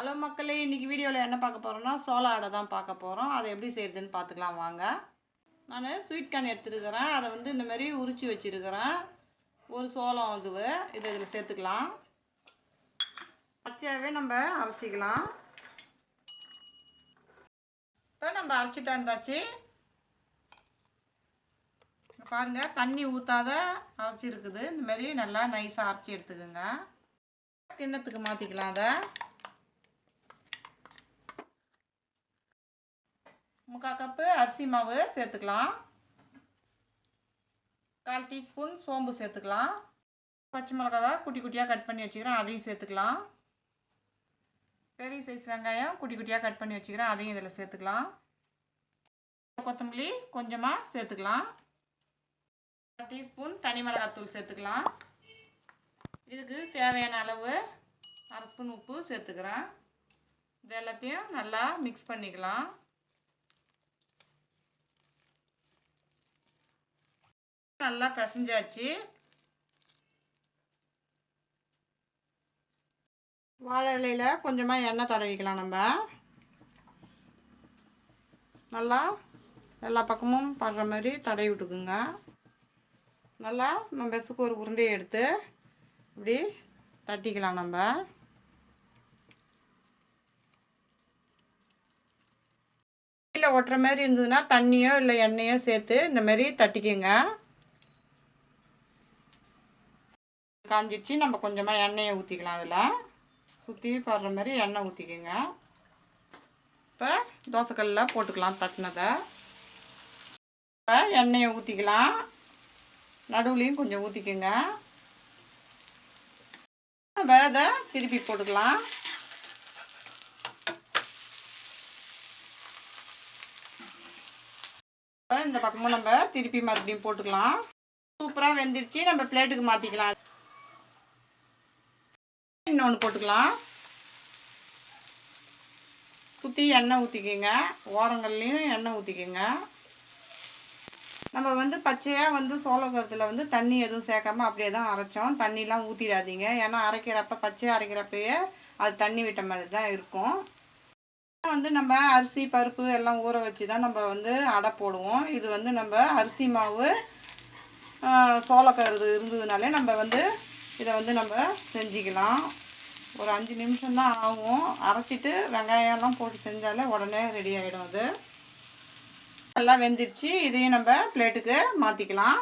Hello மக்களே, இன்றைக்கி வீடியோவில் என்ன பார்க்க போகிறோன்னா சோள அடை தான் பார்க்க போகிறோம். அதை எப்படி செய்யுதுன்னு பார்த்துக்கலாம் வாங்க. நான் ஸ்வீட் கார்ன் எடுத்துருக்கிறேன். அதை வந்து இந்தமாரி உரித்து வச்சுருக்கிறேன். ஒரு சோளம் இதை இதில் சேர்த்துக்கலாம். பச்சையாகவே நம்ம அரைச்சிக்கலாம். இப்போ நம்ம அரைச்சிட்டா இருந்தாச்சு. பாருங்கள், தண்ணி ஊற்றாத அரைச்சிருக்குது. இந்தமாரி நல்லா நைஸாக அரைச்சி எடுத்துக்கோங்க. கிண்ணத்துக்கு மாற்றிக்கலாம். அதை 3/4 கப்பு அரிசி மாவு சேர்த்துக்கலாம். 1/4 டீஸ்பூன் சோம்பு சேர்த்துக்கலாம். பச்சை மிளகாவை குட்டி குட்டியாக கட் பண்ணி வச்சுக்கிறேன், அதையும் சேர்த்துக்கலாம். பெரிய சைஸ் வெங்காயம் குட்டி குட்டியாக கட் பண்ணி வச்சுக்கிறேன், அதையும் இதில் சேர்த்துக்கலாம். கொத்தமல்லி கொஞ்சமாக சேர்த்துக்கலாம். 1 டீஸ்பூன் தனி மிளகாத்தூள் சேர்த்துக்கலாம். இதுக்கு தேவையான அளவு 1/2 ஸ்பூன் உப்பு சேர்த்துக்கிறேன். இது எல்லாத்தையும் நல்லா மிக்ஸ் பண்ணிக்கலாம். நல்லா பிசைஞ்சாச்சு. வாழை இலையில் கொஞ்சமாக எண்ணெய் தடவிக்கலாம். நம்ம நல்லா எல்லா பக்கமும் படுற மாதிரி தடவி விட்டுக்குங்க. நல்லா நம்ம பெசுக்கு ஒரு உருண்டையை எடுத்து இப்படி தட்டிக்கலாம். நம்ம கீழே ஒட்டுற மாதிரி இருந்ததுன்னா தண்ணியோ இல்லை எண்ணெயோ சேர்த்து இந்த மாதிரி தட்டிக்குங்க. காஞ்சிச்சு. நம்ம கொஞ்சமாக எண்ணெயை ஊற்றிக்கலாம். அதில் சுற்றி படுற மாதிரி எண்ணெய் ஊற்றிக்கோங்க. இப்போ தோசைக்கல்லில் போட்டுக்கலாம் தட்டினதை. இப்போ எண்ணெயை ஊற்றிக்கலாம். நடுவுலையும் கொஞ்சம் ஊற்றிக்கோங்க. அதை திருப்பி போட்டுக்கலாம். இப்போ இந்த பக்கமும் நம்ம திருப்பி மறுபடியும் போட்டுக்கலாம். சூப்பராக வெந்துருச்சு. நம்ம பிளேட்டுக்கு மாற்றிக்கலாம். இன்னொன்று போட்டுக்கலாம். சுற்றி எண்ணெய் ஊற்றிக்கோங்க. ஓரங்கள்லேயும் எண்ணெய் ஊற்றிக்கோங்க. நம்ம வந்து பச்சையாக சோளக்கருத்தில் தண்ணி எதுவும் சேர்க்காம அப்படியே தான் அரைச்சோம். தண்ணிலாம் ஊற்றிடாதீங்க. ஏன்னா அரைக்கிறப்ப பச்சையாக அரைக்கிறப்பயே அது தண்ணி விட்ட மாதிரி தான் இருக்கும். நம்ம அரிசி பருப்பு எல்லாம் ஊற வச்சு தான் நம்ம அடை போடுவோம். இது நம்ம அரிசி மாவு சோளக்கருது இருந்ததுனாலே நம்ம இதை நம்ம செஞ்சுக்கலாம். ஒரு 5 நிமிஷம் தான் ஆகும். அரைச்சிட்டு வெங்காயம்லாம் போட்டு செஞ்சாலே உடனே ரெடி ஆகிடும். அது நல்லா வெந்துடுச்சு. இதையும் நம்ம பிளேட்டுக்கு மாற்றிக்கலாம்.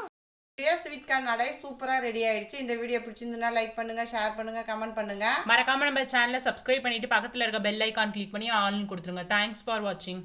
ஸ்வீட் கார்ன் அடை சூப்பராக ரெடி ஆயிடுச்சு. இந்த வீடியோ பிடிச்சிருந்ததுன்னா லைக் பண்ணுங்கள், ஷேர் பண்ணுங்கள், கமெண்ட் பண்ணுங்கள். மறக்காமல் நம்ம சேனலை சப்ஸ்கிரைப் பண்ணிவிட்டு பக்கத்தில் இருக்க பெல் ஐக்கான் கிளிக் பண்ணி ஆல்னு கொடுத்துருங்க. தேங்க்ஸ் ஃபார் வாட்சிங்.